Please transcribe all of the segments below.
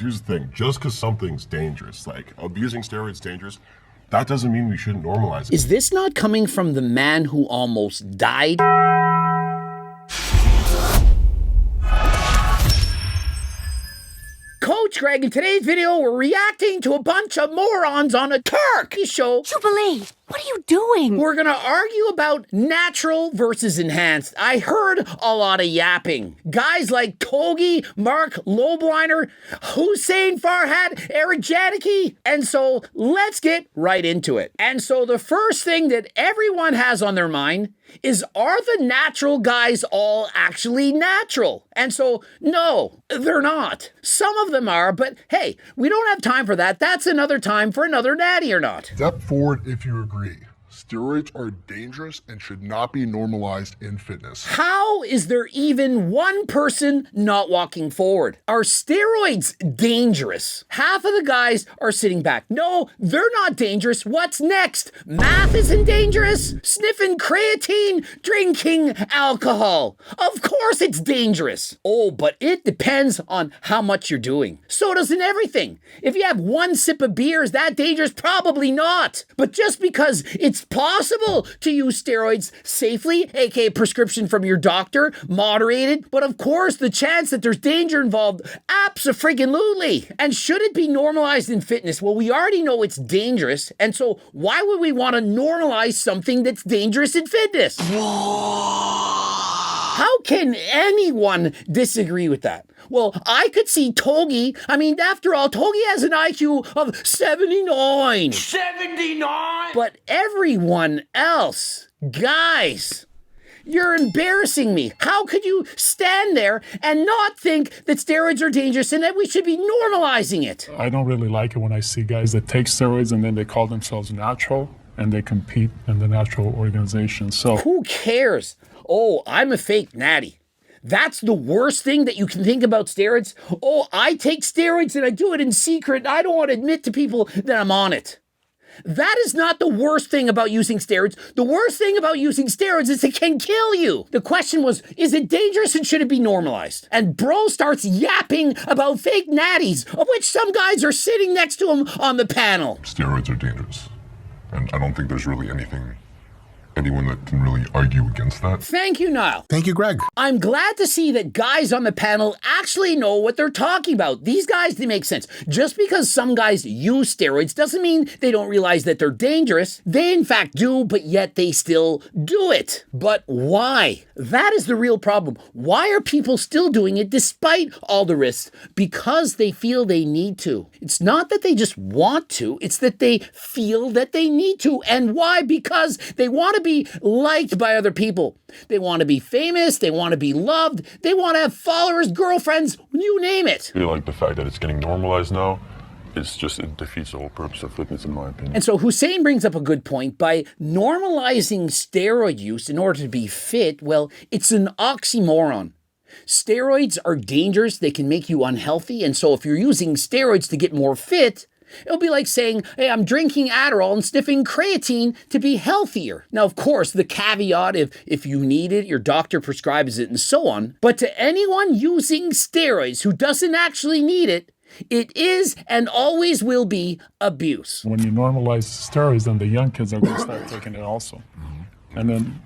here's the thing. Just because something's dangerous, like abusing steroids dangerous, that doesn't mean we shouldn't normalize it. Is this not coming from the man who almost died? Coach Greg, in today's video, we're reacting to a bunch of morons on a turkey show. Juwbilly, what are you doing? We're gonna argue about natural versus enhanced. I heard a lot of yapping. Guys like Togi, Mark Lobliner, Hussein Farhad, Eric Janicki. And so let's get right into it. And so the first thing that everyone has on their mind is, are the natural guys all actually natural? And so, no, they're not. Some of them are, but hey, we don't have time for that. That's another time for another natty or not. Step forward if you agree. Steroids are dangerous and should not be normalized in fitness. How is there even one person not walking forward? Are steroids dangerous? Half of the guys are sitting back. No, they're not dangerous. What's next? Math isn't dangerous? Sniffing creatine? Drinking alcohol? Of course it's dangerous. Oh, but it depends on how much you're doing. So doesn't everything. If you have one sip of beer, is that dangerous? Probably not. But just because it's possible to use steroids safely, aka prescription from your doctor, moderated, but of course the chance that there's danger involved, abso-friggin-lutely. And should it be normalized in fitness? Well, we already know it's dangerous, and so why would we want to normalize something that's dangerous in fitness? How can anyone disagree with that? Well, I could see Togi. I mean, after all, Togi has an IQ of 79. 79? But everyone else, guys, you're embarrassing me. How could you stand there and not think that steroids are dangerous and that we should be normalizing it? I don't really like it when I see guys that take steroids and then they call themselves natural and they compete in the natural organization. So who cares? Oh, I'm a fake natty. That's the worst thing that you can think about steroids. Oh, I take steroids and I do it in secret. And I don't want to admit to people that I'm on it. That is not the worst thing about using steroids. The worst thing about using steroids is it can kill you. The question was, is it dangerous and should it be normalized? And bro starts yapping about fake natties, of which some guys are sitting next to him on the panel. Steroids are dangerous. And I don't think there's really anyone that can really argue against that. Thank you, Niall. Thank you, Greg. I'm glad to see that guys on the panel actually know what they're talking about. These guys, they make sense. Just because some guys use steroids doesn't mean they don't realize that they're dangerous. They in fact do, but yet they still do it. But why? That is the real problem. Why are people still doing it despite all the risks? Because they feel they need to. It's not that they just want to, it's that they feel that they need to. And why? Because they want to be liked by other people. They want to be famous, they want to be loved, they want to have followers, girlfriends, you name it. I feel like the fact that it's getting normalized now, it defeats the whole purpose of fitness in my opinion. And so Hussein brings up a good point. By normalizing steroid use in order to be fit, well, it's an oxymoron. Steroids are dangerous, they can make you unhealthy, and so if you're using steroids to get more fit, it'll be like saying, hey, I'm drinking Adderall and sniffing creatine to be healthier. Now, of course, the caveat, if you need it, your doctor prescribes it and so on. But to anyone using steroids who doesn't actually need it, it is and always will be abuse. when you normalize steroids, then the young kids are going to start taking it also. And then,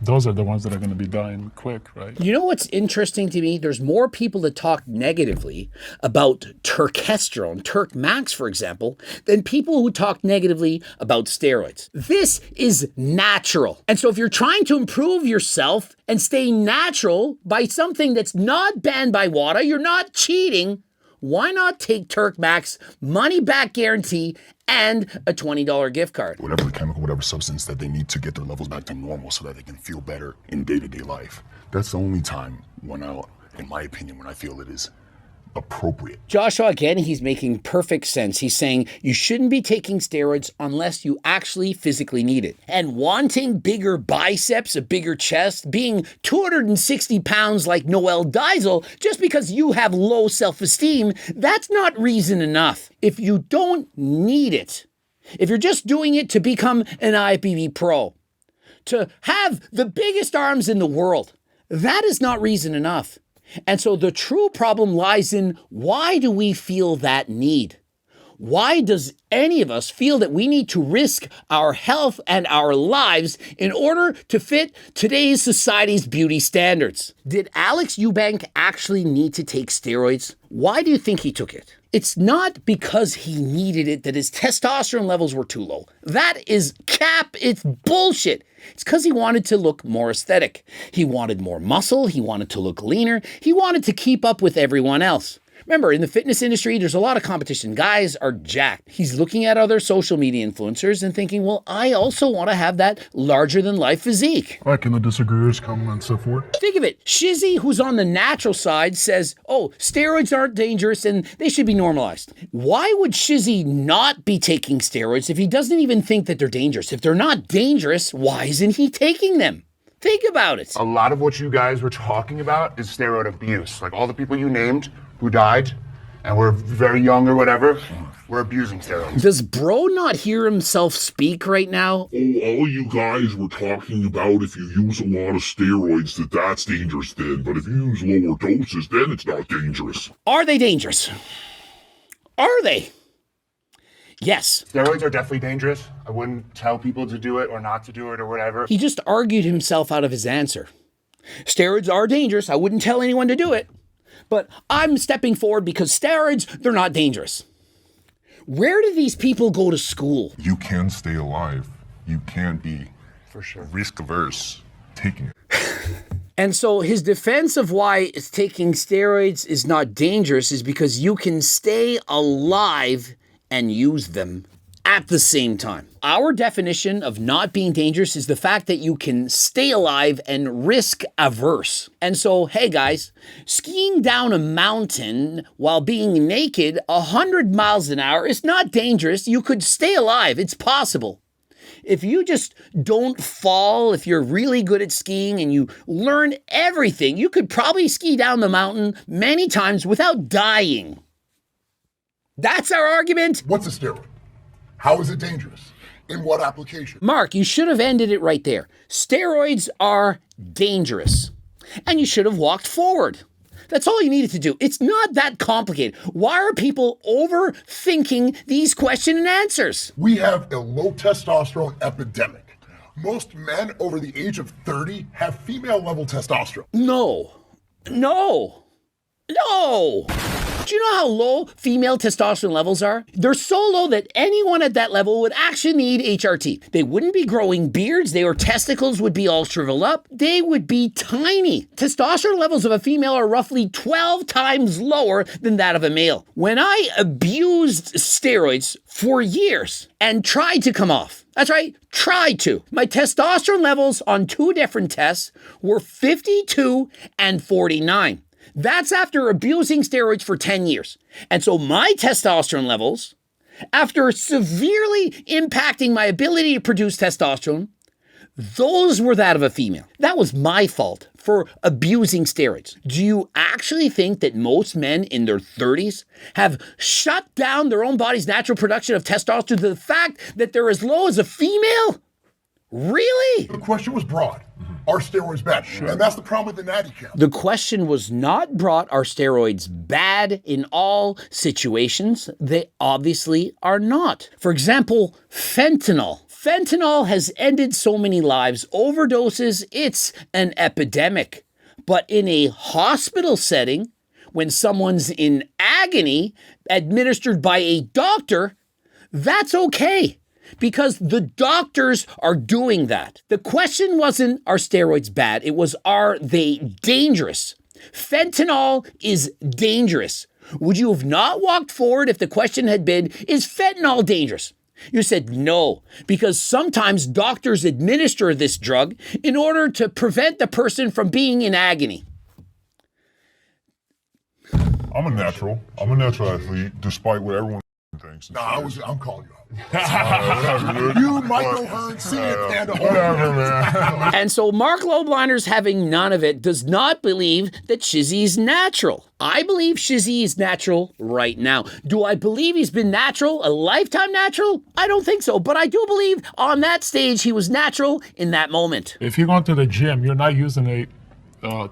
those are the ones that are going to be dying quick, right? You know what's interesting to me? There's more people that talk negatively about testosterone, Turk Max, for example, than people who talk negatively about steroids. This is natural. And so if you're trying to improve yourself and stay natural by something that's not banned by WADA, you're not cheating, why not take Turk Max, money back guarantee, and a $20 gift card? Whatever chemical, whatever substance that they need to get their levels back to normal so that they can feel better in day-to-day life. That's the only time in my opinion, when I feel it is appropriate. Joshua, again, he's making perfect sense. He's saying you shouldn't be taking steroids unless you actually physically need it. And wanting bigger biceps, a bigger chest, being 260 pounds like Noel Diesel, just because you have low self-esteem, that's not reason enough. If you don't need it, if you're just doing it to become an IFBB pro, to have the biggest arms in the world, that is not reason enough. And so the true problem lies in, why do we feel that need? Why does any of us feel that we need to risk our health and our lives in order to fit today's society's beauty standards? Did Alex Eubank actually need to take steroids? Why do you think he took it? It's not because he needed it that his testosterone levels were too low. That is cap. It's bullshit. It's because he wanted to look more aesthetic. He wanted more muscle. He wanted to look leaner. He wanted to keep up with everyone else. Remember, in the fitness industry, there's a lot of competition. Guys are jacked. He's looking at other social media influencers and thinking, well, I also want to have that larger-than-life physique. Why can the disagreeers come and so forth? Think of it. Shizzy, who's on the natural side, says, oh, steroids aren't dangerous and they should be normalized. Why would Shizzy not be taking steroids if he doesn't even think that they're dangerous? If they're not dangerous, why isn't he taking them? Think about it. A lot of what you guys were talking about is steroid abuse. Like all the people you named who died and were very young or whatever were abusing steroids. Does bro not hear himself speak right now? Oh, all you guys were talking about if you use a lot of steroids, that's dangerous then. But if you use lower doses, then it's not dangerous. Are they dangerous? Are they? Yes. Steroids are definitely dangerous. I wouldn't tell people to do it or not to do it or whatever. He just argued himself out of his answer. Steroids are dangerous. I wouldn't tell anyone to do it. But I'm stepping forward because steroids, they're not dangerous. Where do these people go to school? You can stay alive. You can't be For sure. risk averse taking it. And so his defense of why taking steroids is not dangerous is because you can stay alive and use them at the same time. Our definition of not being dangerous is the fact that you can stay alive and risk averse. And so, hey guys, skiing down a mountain while being naked 100 miles an hour is not dangerous. You could stay alive. It's possible. If you just don't fall, if you're really good at skiing and you learn everything, you could probably ski down the mountain many times without dying. That's our argument. What's a steroid? How is it dangerous? In what application? Mark, you should have ended it right there. Steroids are dangerous. And you should have walked forward. That's all you needed to do. It's not that complicated. Why are people overthinking these question and answers? We have a low testosterone epidemic. Most men over the age of 30 have female level testosterone. No. Do you know how low female testosterone levels are? They're so low that anyone at that level would actually need HRT. They wouldn't be growing beards. Their testicles would be all shriveled up. They would be tiny. Testosterone levels of a female are roughly 12 times lower than that of a male. When I abused steroids for years and tried to come off, that's right, tried to, my testosterone levels on 2 different tests were 52 and 49. That's after abusing steroids for 10 years. And so my testosterone levels, after severely impacting my ability to produce testosterone, those were that of a female. That was my fault for abusing steroids. Do you actually think that most men in their 30s have shut down their own body's natural production of testosterone to the fact that they're as low as a female? Really? The question was broad. Are steroids bad? Sure. And that's the problem with the natty count. The question was not brought, are steroids bad in all situations? They obviously are not. For example, fentanyl. Fentanyl has ended so many lives. Overdoses, it's an epidemic. But in a hospital setting, when someone's in agony, administered by a doctor, that's okay. Because the doctors are doing that. The question wasn't, are steroids bad? It was, are they dangerous? Fentanyl is dangerous. Would you have not walked forward if the question had been, is fentanyl dangerous? You said no, because sometimes doctors administer this drug in order to prevent the person from being in agony. I'm a natural athlete, despite what everyone thinks. I'm calling you out. You, Michael Hearn, Senior Panda. Whatever, man. And so Mark Lobliners, having none of it, does not believe that Shizzy's natural. I believe Shizzy is natural right now. Do I believe he's been natural, a lifetime natural? I don't think so, but I do believe on that stage he was natural in that moment. If you go to the gym, you're not using a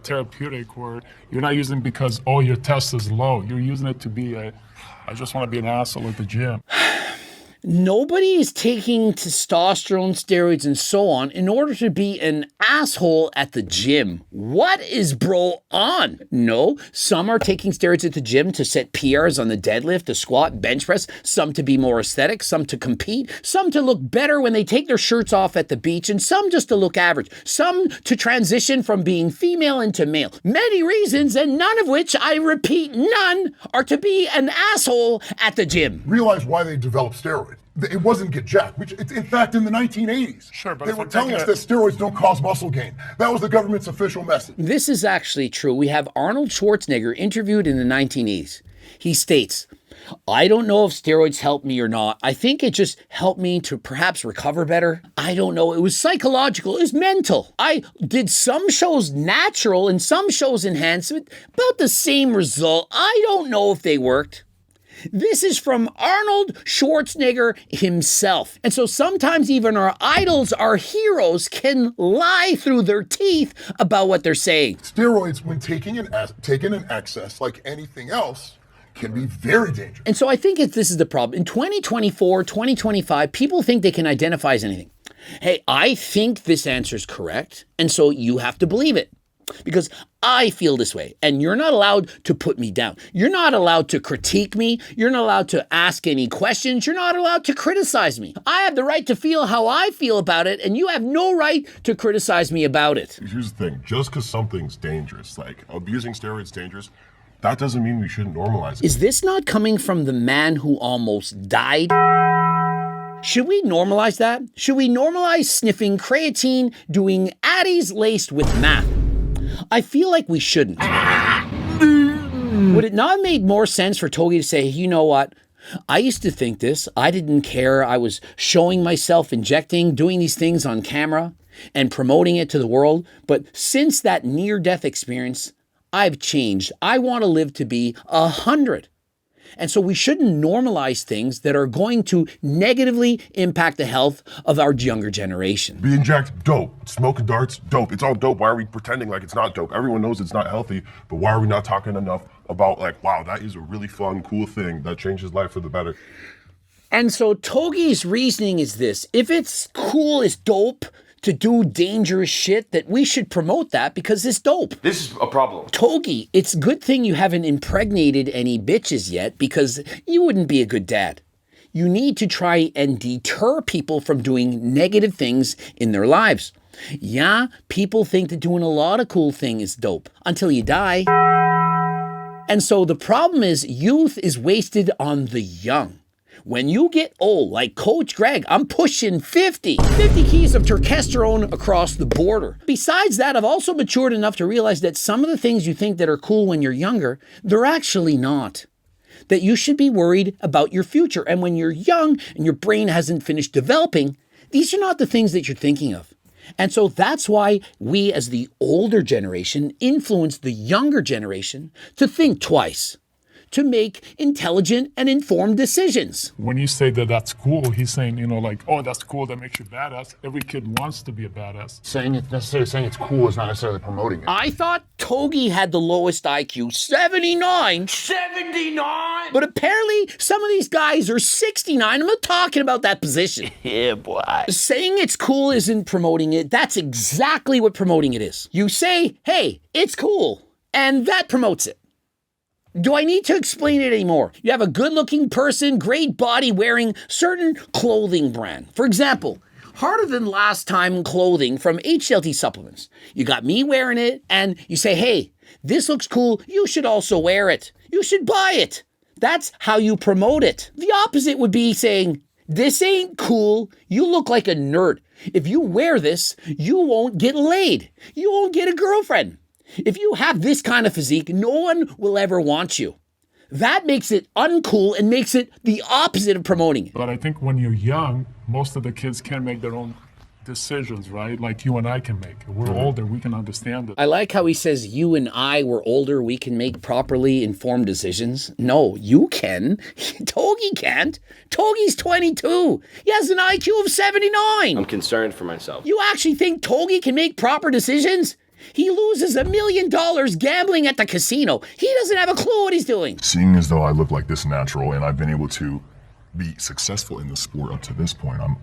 therapeutic, where you're not using it because, oh, your test is low. You're using it to be I just want to be an asshole at the gym. Nobody is taking testosterone, steroids, and so on in order to be an asshole at the gym. What is bro on? No, some are taking steroids at the gym to set PRs on the deadlift, the squat, bench press, some to be more aesthetic, some to compete, some to look better when they take their shirts off at the beach, and some just to look average, some to transition from being female into male. Many reasons, and none of which, I repeat, none, are to be an asshole at the gym. Realize why they developed steroids. It wasn't get jacked. In fact, in the 1980s, Sure, but they if were we're telling taking us that steroids don't cause muscle gain. That was the government's official message. This is actually true. We have Arnold Schwarzenegger interviewed in the 1980s. He states, I don't know if steroids helped me or not. I think it just helped me to perhaps recover better. I don't know. It was psychological. It was mental. I did some shows natural and some shows enhancement. About the same result. I don't know if they worked. This is from Arnold Schwarzenegger himself. And so sometimes even our idols, our heroes, can lie through their teeth about what they're saying. Steroids, when taken in excess, like anything else, can be very dangerous. And so I think this is the problem. In 2024, 2025, people think they can identify as anything. Hey, I think this answer is correct, and so you have to believe it. Because I feel this way, and you're not allowed to put me down. You're not allowed to critique me. You're not allowed to ask any questions. You're not allowed to criticize me. I have the right to feel how I feel about it, and you have no right to criticize me about it. Here's the thing, just because something's dangerous, like abusing steroids dangerous, that doesn't mean we shouldn't normalize it. Is this not coming from the man who almost died? Should we normalize that? Should we normalize sniffing creatine, doing Addies laced with math? I feel like we shouldn't. Would it not have made more sense for Togi to say, you know what? I used to think this. I didn't care. I was showing myself injecting, doing these things on camera and promoting it to the world. But since that near-death experience, I've changed. I want to live to be 100. And so we shouldn't normalize things that are going to negatively impact the health of our younger generation. Being jacked, dope. Smoking darts, dope. It's all dope. Why are we pretending like it's not dope? Everyone knows it's not healthy, but why are we not talking enough about like, wow, that is a really fun, cool thing that changes life for the better? And so Togi's reasoning is this: if it's cool, it's dope to do dangerous shit, that we should promote that because it's dope. This is a problem. Togi, it's a good thing you haven't impregnated any bitches yet, because you wouldn't be a good dad. You need to try and deter people from doing negative things in their lives. Yeah, people think that doing a lot of cool things is dope until you die. And so the problem is youth is wasted on the young. When you get old, like Coach Greg, I'm pushing 50 keys of testosterone across the border. Besides that, I've also matured enough to realize that some of the things you think that are cool when you're younger, they're actually not. That you should be worried about your future. And when you're young and your brain hasn't finished developing, these are not the things that you're thinking of. And so that's why we as the older generation influence the younger generation to think twice, to make intelligent and informed decisions. When you say that that's cool, he's saying, you know, like, oh, that's cool, that makes you badass. Every kid wants to be a badass. Saying it's cool is not necessarily promoting it. I thought Togi had the lowest IQ, 79. 79? But apparently some of these guys are 69. I'm not talking about that position. Yeah, boy. Saying it's cool isn't promoting it. That's exactly what promoting it is. You say, hey, it's cool, and that promotes it. Do I need to explain it anymore? You have a good-looking person, great body, wearing certain clothing brand. For example, Harder Than Last Time clothing from HLT Supplements. You got me wearing it, and you say, hey, this looks cool. You should also wear it. You should buy it. That's how you promote it. The opposite would be saying, this ain't cool. You look like a nerd. If you wear this, you won't get laid. You won't get a girlfriend. If you have this kind of physique, no one will ever want you. That makes it uncool and makes it the opposite of promoting it. But I think when you're young, most of the kids can make their own decisions, right? Like you and I can make. We're older, we can understand it. I like how he says, you and I were older, we can make properly informed decisions. No, you can. Togi can't. Togi's 22. He has an IQ of 79. I'm concerned for myself. You actually think Togi can make proper decisions? He loses $1 million gambling at the casino. He doesn't have a clue what he's doing. Seeing as though I look like this natural and I've been able to be successful in the sport up to this point, I'm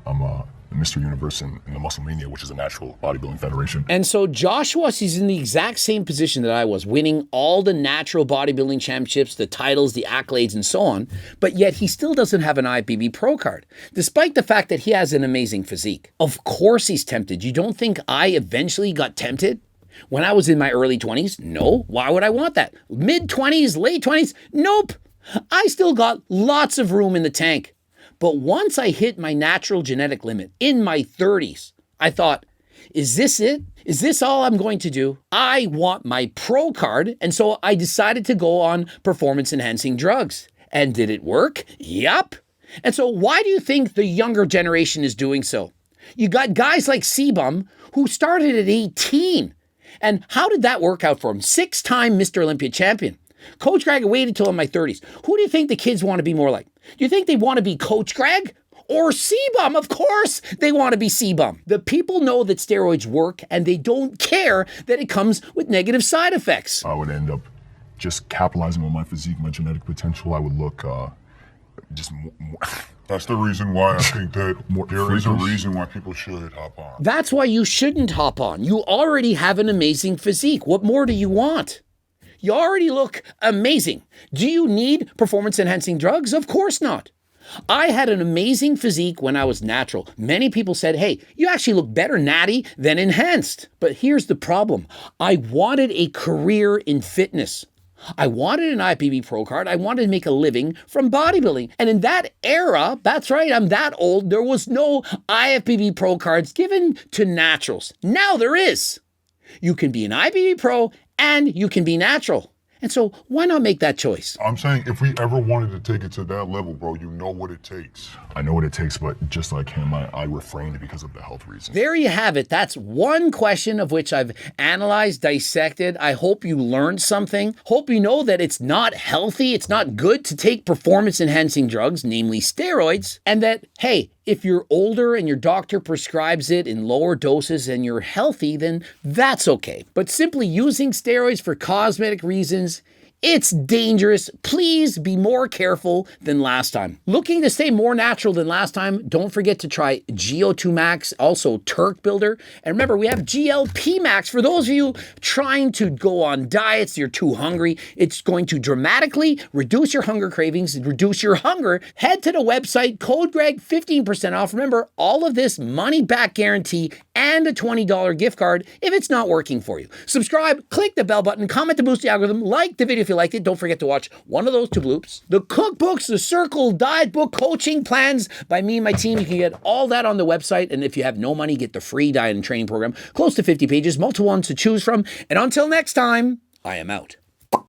Mr. Universe in the Muscle Mania, which is a natural bodybuilding federation. And so Joshua is in the exact same position that I was, winning all the natural bodybuilding championships, the titles, the accolades, and so on, but yet he still doesn't have an IFBB Pro card, despite the fact that he has an amazing physique. Of course he's tempted. You don't think I eventually got tempted? When I was in my early 20s? No. Why would I want that? Mid-20s, late 20s? Nope. I still got lots of room in the tank. But once I hit my natural genetic limit in my 30s, I thought, is this it? Is this all I'm going to do? I want my pro card, and so I decided to go on performance-enhancing drugs. And did it work? Yup. And so why do you think the younger generation is doing so? You got guys like Sebum who started at 18. And how did that work out for him? 6-time Mr. Olympia champion. Coach Greg waited till in my 30s. Who do you think the kids want to be more like? Do you think they want to be Coach Greg or Sebum? Of course they want to be Sebum. The people know that steroids work and they don't care that it comes with negative side effects. I would end up just capitalizing on my physique, my genetic potential. I would look just more. That's the reason why I think that there is a reason why people should hop on. That's why you shouldn't hop on. You already have an amazing physique. What more do you want? You already look amazing. Do you need performance-enhancing drugs? Of course not. I had an amazing physique when I was natural. Many people said, hey, you actually look better natty than enhanced. But here's the problem. I wanted a career in fitness. I wanted an IFBB Pro card. I wanted to make a living from bodybuilding. And in that era, that's right, I'm that old, there was no IFBB Pro cards given to naturals. Now there is. You can be an IFBB Pro and you can be natural. And so why not make that choice? I'm saying if we ever wanted to take it to that level, bro, you know what it takes. I know what it takes, but just like him, I refrained because of the health reasons. There you have it. That's one question of which I've analyzed, dissected. I hope you learned something. Hope you know that it's not healthy, it's not good to take performance-enhancing drugs, namely steroids, and that, hey, if you're older and your doctor prescribes it in lower doses and you're healthy, then that's okay. But simply using steroids for cosmetic reasons, it's dangerous. Please be more careful than last time. Looking to stay more natural than last time, don't forget to try GO2 Max, also Turk Builder. And remember, we have GLP Max for those of you trying to go on diets, you're too hungry. It's going to dramatically reduce your hunger cravings, reduce your hunger. Head to the website, code Greg, 15% off. Remember, all of this money back guarantee and a $20 gift card if it's not working for you. Subscribe, click the bell button, comment to boost the algorithm, like the video if you liked it. Don't forget to watch one of those two bloops. The cookbooks, the circle, diet book, coaching plans by me and my team. You can get all that on the website. And if you have no money, get the free diet and training program. Close to 50 pages, multiple ones to choose from. And until next time, I am out.